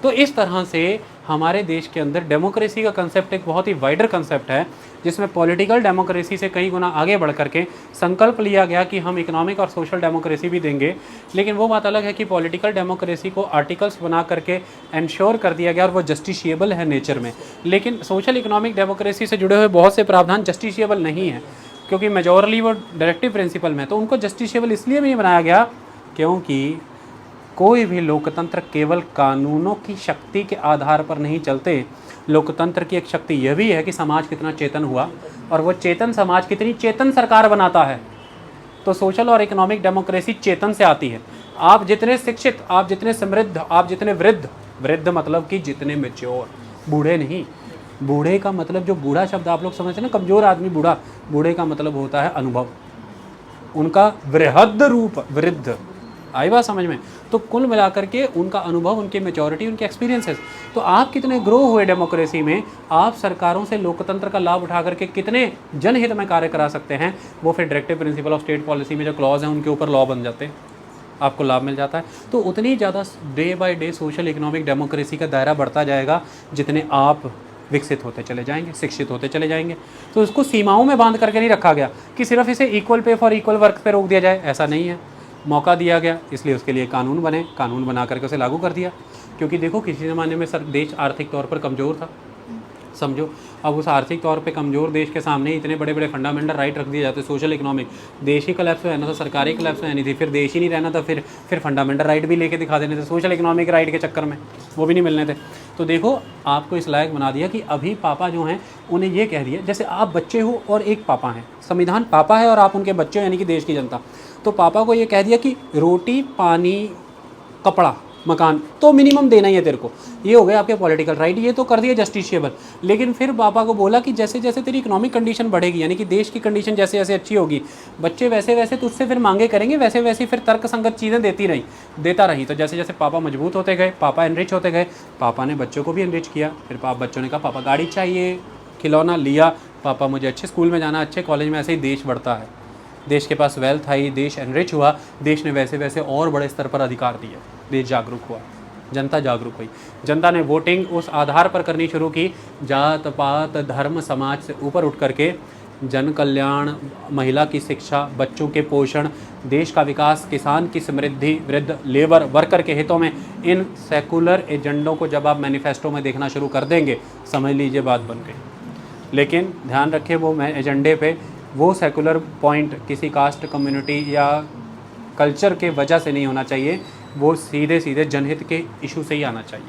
तो इस तरह से हमारे देश के अंदर डेमोक्रेसी का कंसेप्ट एक बहुत ही वाइडर कंसेप्ट है, जिसमें पॉलिटिकल डेमोक्रेसी से कई गुना आगे बढ़ करके संकल्प लिया गया कि हम इकोनॉमिक और सोशल डेमोक्रेसी भी देंगे। लेकिन वो बात अलग है कि पॉलिटिकल डेमोक्रेसी को आर्टिकल्स बना करके इंश्योर कर दिया गया और वो जस्टिशिएबल है नेचर में, लेकिन सोशल इकोनॉमिक डेमोक्रेसी से जुड़े हुए बहुत से प्रावधान जस्टिशिएबल नहीं है, क्योंकि मेजॉरली वो डायरेक्टिव प्रिंसिपल में। तो उनको जस्टिशिएबल इसलिए भी नहीं बनाया गया क्योंकि कोई भी लोकतंत्र केवल कानूनों की शक्ति के आधार पर नहीं चलते। लोकतंत्र की एक शक्ति यह भी है कि समाज कितना चेतन हुआ और वो चेतन समाज कितनी चेतन सरकार बनाता है। तो सोशल और इकोनॉमिक डेमोक्रेसी चेतन से आती है। आप जितने शिक्षित, आप जितने समृद्ध, आप जितने वृद्ध, वृद्ध मतलब कि जितने मैच्योर, बूढ़े नहीं। बूढ़े का मतलब, जो बूढ़ा शब्द आप लोग समझते हैं ना, कमज़ोर आदमी बूढ़ा, बूढ़े का मतलब होता है अनुभव, उनका वृहद रूप वृद्ध। आई बात समझ में? तो कुल मिलाकर के उनका अनुभव, उनकी मैच्योरिटी, उनके एक्सपीरियंसेस। तो आप कितने ग्रो हुए डेमोक्रेसी में, आप सरकारों से लोकतंत्र का लाभ उठा करके कितने जनहित में कार्य करा सकते हैं, वो फिर directive principle of state policy में जो क्लॉज हैं उनके ऊपर लॉ बन जाते हैं, आपको लाभ मिल जाता है। तो उतनी ज़्यादा day by day social economic democracy का दायरा बढ़ता जाएगा जितने आप विकसित होते चले जाएंगे, शिक्षित होते चले जाएंगे। तो उसको सीमाओं में बांध करके नहीं रखा गया कि सिर्फ इसे equal pay for equal work पे रोक दिया जाए, ऐसा नहीं है। मौका दिया गया, इसलिए उसके लिए कानून बने, कानून बना करके उसे लागू कर दिया। क्योंकि देखो किसी ज़माने में सर देश आर्थिक तौर पर कमज़ोर था, समझो, अब उस आर्थिक तौर पे कमज़ोर देश के सामने इतने बड़े बड़े फंडामेंटल राइट रख दिए जाते, सोशल इकोनॉमिक। देश ही कलेप्स में रहना था, सरकारी कलेप्स में रहनी थी, फिर देश ही नहीं रहना था, फिर फंडामेंटल राइट भी लेके दिखा देने थे सोशल इकोनॉमिक राइट के चक्कर में, वो भी नहीं मिलने थे। तो देखो आपको इस लायक बना दिया कि अभी पापा जो हैं उन्हें ये कह दिया, जैसे आप बच्चे हो और एक पापा हैं, संविधान पापा है और आप उनके बच्चे हो यानी कि देश की जनता। तो पापा को ये कह दिया कि रोटी, पानी, कपड़ा, मकान तो मिनिमम देना ही है तेरे को, ये हो गया आपके पॉलिटिकल राइट, ये तो कर दिया जस्टिशिएबल। लेकिन फिर पापा को बोला कि जैसे जैसे तेरी इकोनॉमिक कंडीशन बढ़ेगी, यानी कि देश की कंडीशन जैसे जैसे अच्छी होगी, बच्चे वैसे वैसे तुझसे फिर मांगे करेंगे, वैसे वैसे फिर तर्क संगत चीज़ें देता रही। तो जैसे जैसे पापा मजबूत होते गए, पापा एनरिच होते गए, पापा ने बच्चों को भी एनरिच किया। फिर बच्चों ने कहा पापा गाड़ी चाहिए, खिलौना लिया, पापा मुझे अच्छे स्कूल में जाना, अच्छे कॉलेज में, ऐसे ही देश बढ़ता है। देश के पास वेल्थ आई, देश एनरिच हुआ, देश ने वैसे वैसे और बड़े स्तर पर अधिकार दिए, देश जागरूक हुआ, जनता जागरूक हुई। जनता ने वोटिंग उस आधार पर करनी शुरू की, जात पात धर्म समाज से ऊपर उठ करके जन कल्याण, महिला की शिक्षा, बच्चों के पोषण, देश का विकास, किसान की समृद्धि, वृद्ध, लेबर, वर्कर के हितों में, इन सेकुलर एजेंडों को जब आप मैनिफेस्टो में देखना शुरू कर देंगे, समझ लीजिए बात बन गई। लेकिन ध्यान रखें वो एजेंडे पे वो सेकुलर पॉइंट किसी कास्ट, कम्युनिटी या कल्चर के वजह से नहीं होना चाहिए, वो सीधे सीधे जनहित के इशू से ही आना चाहिए।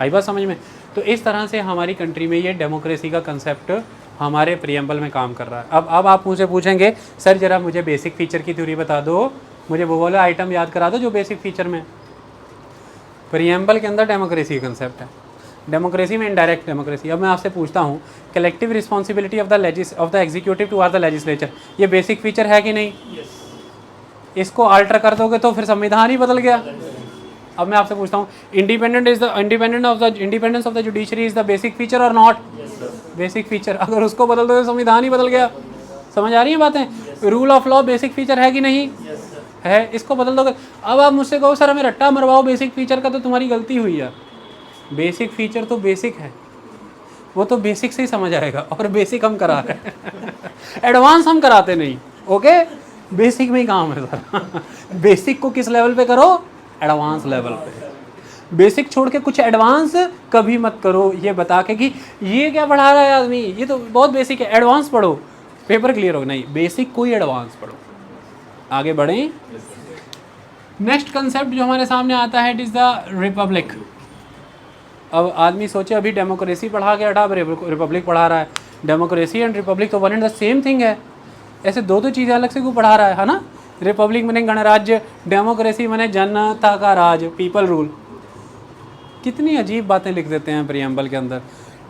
आई बात समझ में? तो इस तरह से हमारी कंट्री में ये डेमोक्रेसी का कंसेप्ट हमारे प्रियम्बल में काम कर रहा है। अब आप मुझे पूछेंगे सर जरा मुझे बेसिक फीचर की थ्योरी बता दो, मुझे वो वाला आइटम याद करा दो जो बेसिक फीचर में। प्रियम्बल के अंदर डेमोक्रेसी का कंसेप्ट है, डेमोक्रेसी में इनडायरेक्ट डेमोक्रेसी। अब मैं आपसे पूछता हूँ, collective responsibility of the executive to are the legislature, ये बेसिक फीचर है कि नहीं? इसको अल्टर कर दोगे तो फिर संविधान ही बदल गया। अब मैं आपसे पूछता हूँ, independence of the judiciary is the basic feature और नॉट? Basic feature. अगर उसको बदल दो तो संविधान ही बदल गया। समझ आ रही है बातें? Rule of law basic feature है कि नहीं? है। इसको बदल दोगे। अब आप मुझसे कहो सर हमें रट्टा मरवाओ बेसिक फीचर का, तो तुम्हारी गलती हुई है। बेसिक फीचर तो बेसिक है, वो तो बेसिक से ही समझ आएगा, और बेसिक हम करा रहे हैं एडवांस हम कराते नहीं, ओके, बेसिक में ही काम है सारा। बेसिक को किस लेवल पे करो, एडवांस लेवल पे। बेसिक छोड़ के कुछ एडवांस कभी मत करो ये बता के कि ये क्या पढ़ा रहा है आदमी, ये तो बहुत बेसिक है, एडवांस पढ़ो पेपर क्लियर हो। नहीं, बेसिक को ही एडवांस पढ़ो। आगे बढ़ें। नेक्स्ट कंसेप्ट जो हमारे सामने आता है, इट इज़ द रिपब्लिक। अब आदमी सोचे अभी डेमोक्रेसी पढ़ा के हटा रिपब्लिक पढ़ा रहा है। डेमोक्रेसी एंड रिपब्लिक तो one and the same thing है। ऐसे दो दो चीज़ें अलग से क्यों पढ़ा रहा है ना। रिपब्लिक मैंने गणराज्य, डेमोक्रेसी मैंने जनता का राज, पीपल रूल। कितनी अजीब बातें लिख देते हैं प्रियम्बल के अंदर।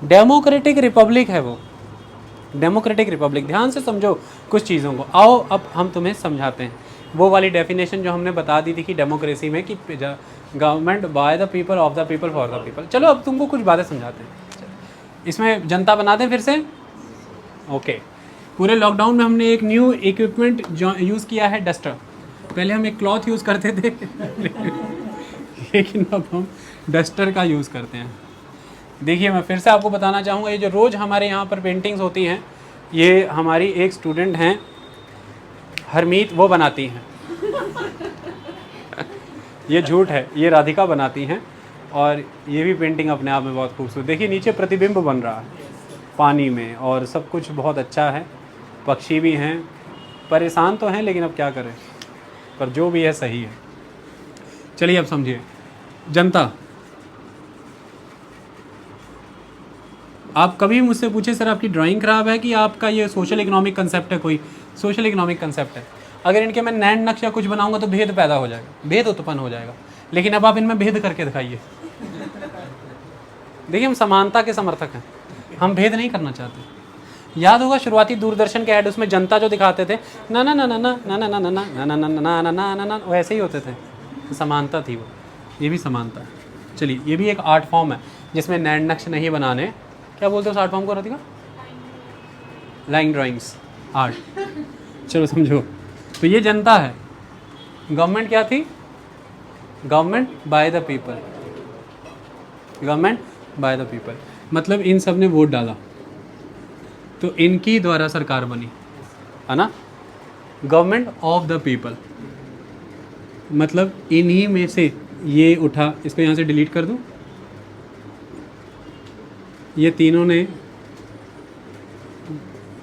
डेमोक्रेटिक रिपब्लिक है वो, डेमोक्रेटिक रिपब्लिक। ध्यान से समझो कुछ चीज़ों को। आओ अब हम तुम्हें समझाते हैं वो वाली डेफिनेशन जो हमने बता दी थी कि डेमोक्रेसी में कि government by the people, of the people, for the people. चलो अब तुमको कुछ बातें समझाते हैं। इसमें जनता बना दें फिर से, ओके। पूरे लॉकडाउन में हमने एक न्यू इक्विपमेंट यूज़ किया है, डस्टर। पहले हम एक क्लॉथ यूज़ करते थे लेकिन अब हम डस्टर का यूज़ करते हैं। देखिए मैं फिर से आपको बताना चाहूँगा, ये जो रोज़ हमारे यहाँ पर पेंटिंग्स होती हैं, ये हमारी एक स्टूडेंट हैं हरमीत, वो बनाती हैं। ये झूठ है, ये राधिका बनाती हैं। और ये भी पेंटिंग अपने आप में बहुत खूबसूरत। देखिए नीचे प्रतिबिंब बन रहा है पानी में, और सब कुछ बहुत अच्छा है। पक्षी भी हैं, परेशान तो हैं लेकिन अब क्या करें, पर जो भी है सही है। चलिए अब समझिए, जनता। आप कभी मुझसे पूछे सर आपकी ड्राइंग ख़राब है कि आपका ये सोशल इकोनॉमिक कंसेप्ट है, कोई सोशल इकोनॉमिक कंसेप्ट है। अगर इनके मैं नैंड नक्श या कुछ बनाऊंगा तो भेद पैदा हो जाएगा, भेद उत्पन्न हो जाएगा। लेकिन अब आप इनमें भेद करके दिखाइए। देखिए हम समानता के समर्थक हैं, हम भेद नहीं करना चाहते। याद होगा शुरुआती दूरदर्शन के ऐड, उसमें जनता जो दिखाते थे ना ना ना ना ना ना ना ना ना ना ना ना ना ना ना ना ना, वैसे ही होते थे। समानता थी वो, ये भी समानता है। चलिए ये भी एक आर्ट फॉर्म है जिसमें नैंड नक्श नहीं बनाने। क्या बोलते हो उस आर्ट फॉर्म को राधिका? Line drawings art. चलो समझो, तो ये जनता है। गवर्नमेंट क्या थी? Government by the people, government by the people. मतलब इन सब ने वोट डाला तो इनकी द्वारा सरकार बनी, है ना। गवर्नमेंट ऑफ द पीपल मतलब इन्हीं में से ये उठा, इसको यहाँ से डिलीट कर दूँ। ये तीनों ने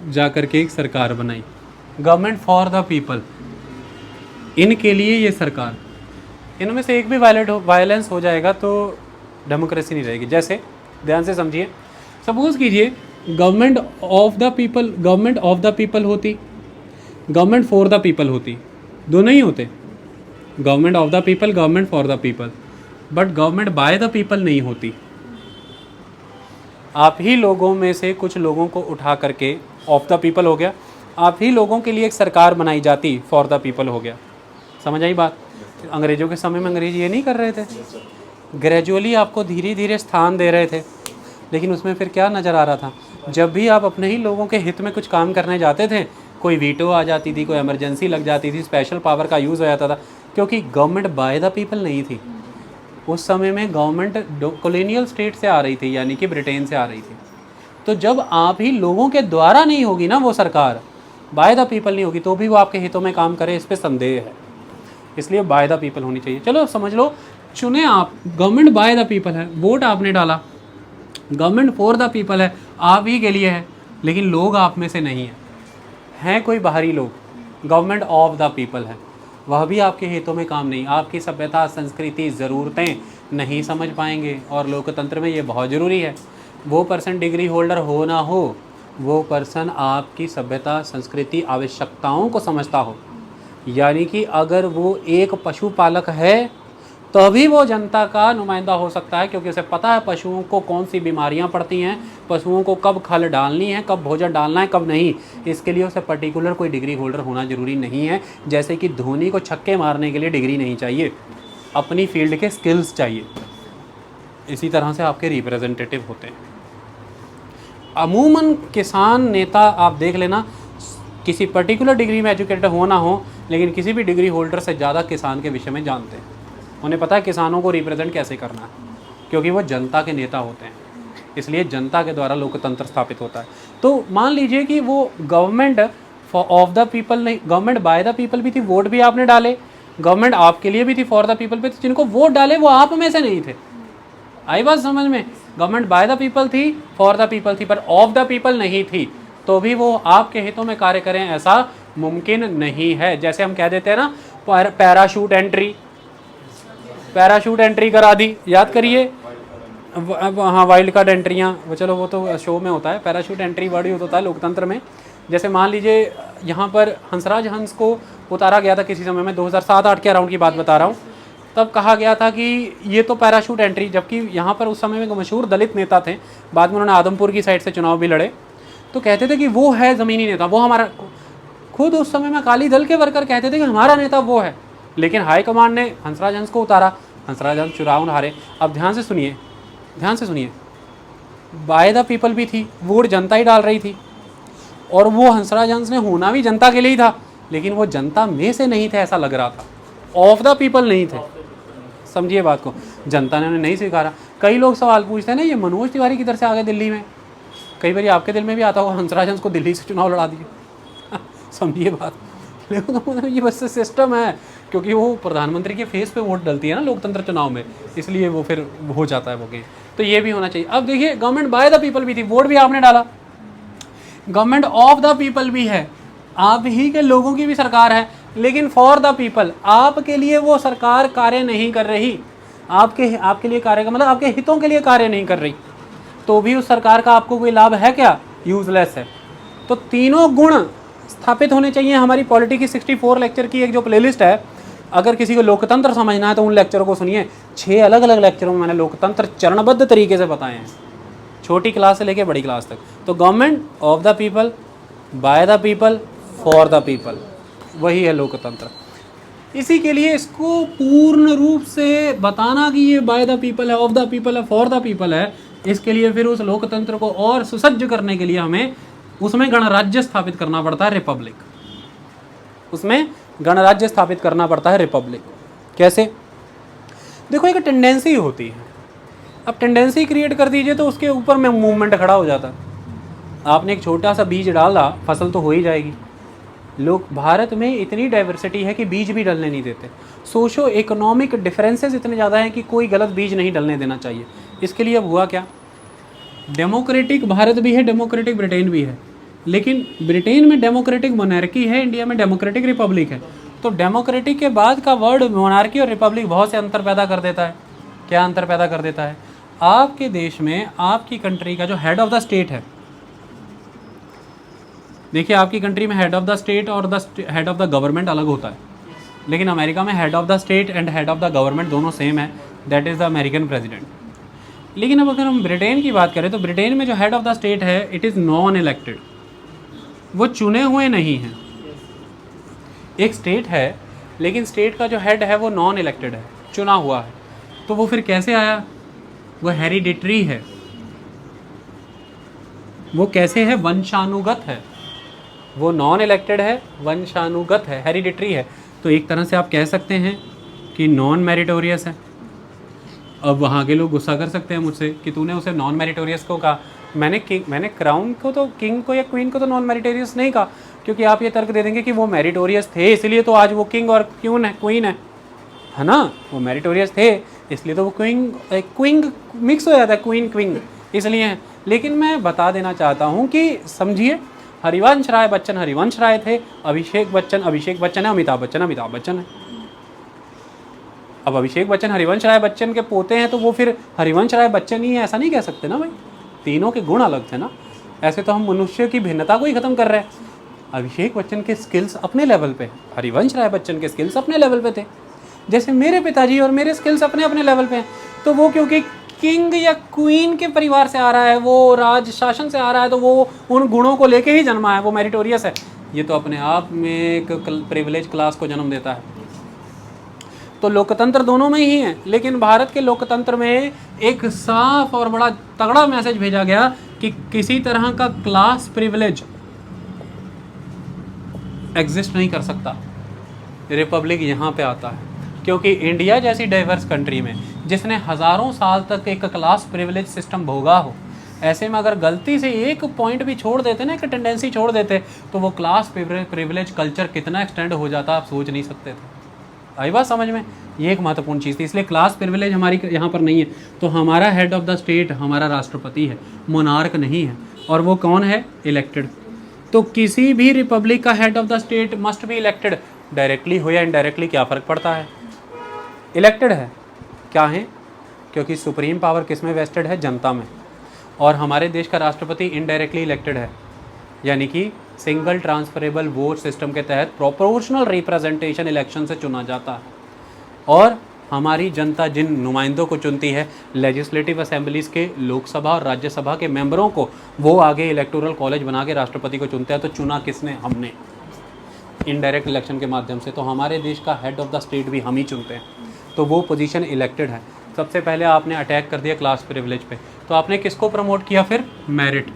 जा कर के एक सरकार बनाई, गवर्नमेंट फॉर द पीपल, इनके लिए ये सरकार। इनमें से एक भी वायलेंस हो जाएगा तो डेमोक्रेसी नहीं रहेगी। जैसे ध्यान से समझिए, सपोज कीजिए government of the people, government of the people होती, गवर्नमेंट फॉर द पीपल होती, दोनों ही होते। Government of the people, government for the people, but government by the people नहीं होती। आप ही लोगों में से कुछ लोगों को उठा करके ऑफ द पीपल हो गया, आप ही लोगों के लिए एक सरकार बनाई जाती, फॉर द पीपल हो गया। समझ आई बात? अंग्रेजों के समय में अंग्रेज ये नहीं कर रहे थे, ग्रेजुअली आपको धीरे धीरे स्थान दे रहे थे। लेकिन उसमें फिर क्या नज़र आ रहा था, जब भी आप अपने ही लोगों के हित में कुछ काम करने जाते थे, कोई वीटो आ जाती थी, कोई इमरजेंसी लग जाती थी, स्पेशल पावर का यूज़ हो जाता था, क्योंकि गवर्नमेंट बाय द पीपल नहीं थी। उस समय में गवर्नमेंट कॉलोनियल स्टेट से आ रही थी, यानी कि ब्रिटेन से आ रही थी। तो जब आप ही लोगों के द्वारा नहीं होगी ना वो सरकार, बाय द पीपल नहीं होगी, तो भी वो आपके हितों में काम करे, इस पर संदेह है। इसलिए बाय द पीपल होनी चाहिए। चलो समझ लो, चुने आप, गवर्नमेंट बाय द पीपल है, वोट आपने डाला, गवर्नमेंट फॉर द पीपल है, आप ही के लिए है, लेकिन लोग आप में से नहीं हैं कोई बाहरी लोग। गवर्नमेंट ऑफ द पीपल है, वह भी आपके हितों में काम नहीं, आपकी सभ्यता, संस्कृति, ज़रूरतें नहीं समझ पाएंगे। और लोकतंत्र में ये बहुत ज़रूरी है, वो पर्सन डिग्री होल्डर हो ना हो, वो पर्सन आपकी सभ्यता, संस्कृति, आवश्यकताओं को समझता हो। यानी कि अगर वो एक पशुपालक है तभी वो जनता का नुमाइंदा हो सकता है, क्योंकि उसे पता है पशुओं को कौन सी बीमारियां पड़ती हैं, पशुओं को कब खल डालनी है, कब भोजन डालना है, कब नहीं। इसके लिए उसे पर्टिकुलर कोई डिग्री होल्डर होना ज़रूरी नहीं है। जैसे कि धोनी को छक्के मारने के लिए डिग्री नहीं चाहिए, अपनी फील्ड के स्किल्स चाहिए। इसी तरह से आपके रिप्रेजेंटेटिव होते हैं। अमूमन किसान नेता आप देख लेना, किसी पर्टिकुलर डिग्री में एजुकेटेड हो ना हो, लेकिन किसी भी डिग्री होल्डर से ज़्यादा किसान के विषय में जानते हैं। उन्हें पता है किसानों को रिप्रेजेंट कैसे करना है, क्योंकि वो जनता के नेता होते हैं। इसलिए जनता के द्वारा लोकतंत्र स्थापित होता है। तो मान लीजिए कि वो गवर्नमेंट ऑफ द पीपल नहीं, गवर्नमेंट बाय द पीपल भी थी, वोट भी आपने डाले, गवर्नमेंट आपके लिए भी थी, फॉर द पीपल भी थी, जिनको वोट डाले वो आप में से नहीं थे। आई बात समझ में? गवर्नमेंट बाय द पीपल थी, फॉर द पीपल थी, पर ऑफ द पीपल नहीं थी, तो भी वो आपके हितों में कार्य करें ऐसा मुमकिन नहीं है। जैसे हम कह देते हैं ना, पैराशूट एंट्री, पैराशूट एंट्री करा दी, याद करिए। हाँ, वाइल्ड कार्ड एंट्रियाँ, वो चलो वो तो शो में होता है, पैराशूट एंट्री वर्ड यूज होता है लोकतंत्र में। जैसे मान लीजिए यहाँ पर हंसराज हंस को उतारा गया था किसी समय में, 2007-8 के अराउंड की बात बता रहा हूँ, तब कहा गया था कि ये तो पैराशूट एंट्री, जबकि यहाँ पर उस समय में मशहूर दलित नेता थे, बाद में उन्होंने आदमपुर की साइड से चुनाव भी लड़े, तो कहते थे कि वो है ज़मीनी नेता, वो हमारा, खुद उस समय में अकाली दल के वर्कर कहते थे कि हमारा नेता वो है, लेकिन हाईकमांड ने हंसराज हंस को उतारा, हंसराज हंस चुनाव हारे। अब ध्यान से सुनिए, ध्यान से सुनिए, बाय द पीपल भी थी, वोट जनता ही डाल रही थी, और वो हंसराज हंस ने होना भी जनता के लिए ही था, लेकिन वो जनता में से नहीं थे ऐसा लग रहा था, ऑफ द पीपल नहीं थे। समझिए बात को, जनता ने उन्हें नहीं स्वीकारा। कई लोग सवाल पूछते हैं ना, ये मनोज तिवारी किधर से आ गए दिल्ली में, कई बार आपके दिल में भी आता होगा हंसराज हंस को दिल्ली से चुनाव लड़ा दिए। समझिए बात, लेकिन ये बस सिस्टम है, क्योंकि वो प्रधानमंत्री के फेस पे वोट डलती है ना लोकतंत्र चुनाव में, इसलिए वो फिर हो जाता है वो गेम। तो ये भी होना चाहिए। अब देखिए, गवर्नमेंट बाय द पीपल भी थी, वोट भी आपने डाला, गवर्नमेंट ऑफ द पीपल भी है, आप ही के लोगों की भी सरकार है, लेकिन फॉर द पीपल, आपके लिए वो सरकार कार्य नहीं कर रही, आपके लिए कार्य का मतलब आपके हितों के लिए कार्य नहीं कर रही, तो भी उस सरकार का आपको कोई लाभ है क्या? यूजलेस है। तो तीनों गुण स्थापित होने चाहिए। हमारी पॉलिटी की 64 लेक्चर की एक जो प्लेलिस्ट है, अगर किसी को लोकतंत्र समझना है तो उन लेक्चरों को सुनिए। 6 अलग अलग लेक्चरों में मैंने लोकतंत्र चरणबद्ध तरीके से बताए हैं, छोटी क्लास से लेकर बड़ी क्लास तक। तो government of the people, by the people, for the people, वही है लोकतंत्र। इसी के लिए इसको पूर्ण रूप से बताना कि ये बाय द पीपल है, ऑफ द पीपल है, फॉर द पीपल है, इसके लिए फिर उस लोकतंत्र को और सुसज्ज करने के लिए हमें उसमें गणराज्य स्थापित करना पड़ता है, रिपब्लिक। उसमें गणराज्य स्थापित करना पड़ता है, रिपब्लिक। कैसे? देखो, एक टेंडेंसी होती है, अब टेंडेंसी क्रिएट कर दीजिए तो उसके ऊपर में मूवमेंट खड़ा हो जाता है। आपने एक छोटा सा बीज डाला, फसल तो हो ही जाएगी। लोग, भारत में इतनी डाइवर्सिटी है कि बीज भी डलने नहीं देते। सोशो इकोनॉमिक डिफरेंसेस इतने ज़्यादा हैं कि कोई गलत बीज नहीं डलने देना चाहिए। इसके लिए अब हुआ क्या? डेमोक्रेटिक भारत भी है, डेमोक्रेटिक ब्रिटेन भी है, लेकिन ब्रिटेन में डेमोक्रेटिक मोनार्की है, इंडिया में डेमोक्रेटिक रिपब्लिक है। तो डेमोक्रेटिक के बाद का वर्ड मोनार्की और रिपब्लिक बहुत से अंतर पैदा कर देता है। क्या अंतर पैदा कर देता है? आपके देश में, आपकी कंट्री का जो हेड ऑफ द स्टेट है, देखिए आपकी कंट्री में हेड ऑफ द स्टेट और हेड ऑफ द गवर्नमेंट अलग होता है, लेकिन अमेरिका में head of the state and head of the government दोनों सेम है, that is the American president. लेकिन अब अगर हम ब्रिटेन की बात करें तो ब्रिटेन में जो हेड ऑफ द स्टेट है, इट इज़ नॉन इलेक्टेड, वो चुने हुए नहीं हैं। एक स्टेट है, लेकिन स्टेट का जो हेड है वो नॉन इलेक्टेड है, चुना हुआ है। तो वो फिर कैसे आया? वो हेरिडिटरी है। वो कैसे है? वंशानुगत है। वो नॉन इलेक्टेड है, वंशानुगत है, हेरिडिटरी है। तो एक तरह से आप कह सकते हैं कि नॉन मेरिटोरियस है। अब वहाँ के लोग गुस्सा कर सकते हैं मुझसे कि तूने उसे नॉन मेरिटोरियस को कहा। मैंने क्राउन को तो, किंग को या क्वीन को तो नॉन मेरिटोरियस नहीं कहा, क्योंकि आप ये तर्क दे देंगे कि वो मेरिटोरियस थे इसलिए तो आज वो किंग और क्वीन है ना। वो मेरिटोरियस थे इसलिए तो वो क्विंग मिक्स हो जाता है, क्वीन इसलिए है। लेकिन मैं बता देना चाहता हूँ कि समझिए, हरिवंश राय बच्चन हरिवंश राय थे, अभिषेक बच्चन है, अमिताभ बच्चन है। अब अभिषेक बच्चन हरिवंश राय बच्चन के पोते हैं तो वो फिर हरिवंश राय बच्चन ही है, ऐसा नहीं कह सकते ना भाई, तीनों के गुण अलग थे ना। ऐसे तो हम मनुष्य की भिन्नता को ही खत्म कर रहे हैं। अभिषेक बच्चन के स्किल्स अपने लेवल पे, हरिवंश राय बच्चन के स्किल्स अपने लेवल पे थे, जैसे मेरे पिताजी और मेरे स्किल्स अपने अपने लेवल पे हैं। तो वो क्योंकि किंग या क्वीन के परिवार से आ रहा है, वो राज शासन से आ रहा है, तो वो उन गुणों को लेके ही जन्मा है, वो मेरिटोरियस है। ये तो अपने आप में एक प्रिविलेज क्लास को जन्म देता है। तो लोकतंत्र दोनों में ही है, लेकिन भारत के लोकतंत्र में एक साफ और बड़ा तगड़ा मैसेज भेजा गया कि किसी तरह का क्लास प्रिविलेज एग्जिस्ट नहीं कर सकता। रिपब्लिक यहाँ पे आता है क्योंकि इंडिया जैसी डाइवर्स कंट्री में, जिसने हज़ारों साल तक एक क्लास प्रिविलेज सिस्टम भोगा हो, ऐसे में अगर गलती से एक पॉइंट भी छोड़ देते ना, एक टेंडेंसी छोड़ देते, तो वो क्लास प्रिविलेज कल्चर कितना एक्सटेंड हो जाता आप सोच नहीं सकते थे। आई बात समझ में? ये एक महत्वपूर्ण चीज़ थी। इसलिए क्लास प्रिविलेज हमारी यहाँ पर नहीं है। तो हमारा हेड ऑफ द स्टेट हमारा राष्ट्रपति है, मोनार्क नहीं है। और वो कौन है? इलेक्टेड। तो किसी भी रिपब्लिक का head of the state must be elected. Directly हो या इनडायरेक्टली क्या फ़र्क पड़ता है? इलेक्टेड है। क्या है? क्योंकि सुप्रीम पावर किस में वेस्टेड है? जनता में। और हमारे देश का राष्ट्रपति इनडायरेक्टली इलेक्टेड है, यानी कि सिंगल ट्रांसफरेबल वोट सिस्टम के तहत प्रोपोर्शनल रिप्रेजेंटेशन इलेक्शन से चुना जाता है। और हमारी जनता जिन नुमाइंदों को चुनती है, लेजिस्लेटिव असेंबलीज़ के, लोकसभा और राज्यसभा के मेंबरों को, वो आगे इलेक्टोरल कॉलेज बना के राष्ट्रपति को चुनते हैं। तो चुना किसने? हमने, इनडायरेक्ट इलेक्शन के माध्यम से। तो हमारे देश का हेड ऑफ द स्टेट भी हम ही चुनते हैं। तो वो पोजीशन इलेक्टेड है। सबसे पहले आपने अटैक कर दिया क्लास प्रिविलेज पे, तो आपने किसको प्रमोट किया? फिर मेरिट।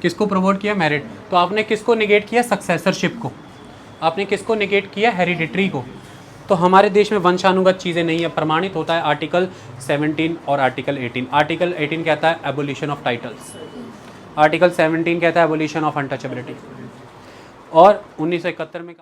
किसको प्रमोट किया? मेरिट। तो आपने किसको निगेट किया? सक्सेसरशिप को। आपने किसको निगेट किया? हेरिडिटरी को। तो हमारे देश में वंशानुगत चीज़ें नहीं है। प्रमाणित होता है आर्टिकल 17 और आर्टिकल 18। आर्टिकल 18 कहता है एबोलिशन ऑफ टाइटल्स, आर्टिकल 17 कहता है एबोलिशन ऑफ अनटचेबिलिटी। और 1971 में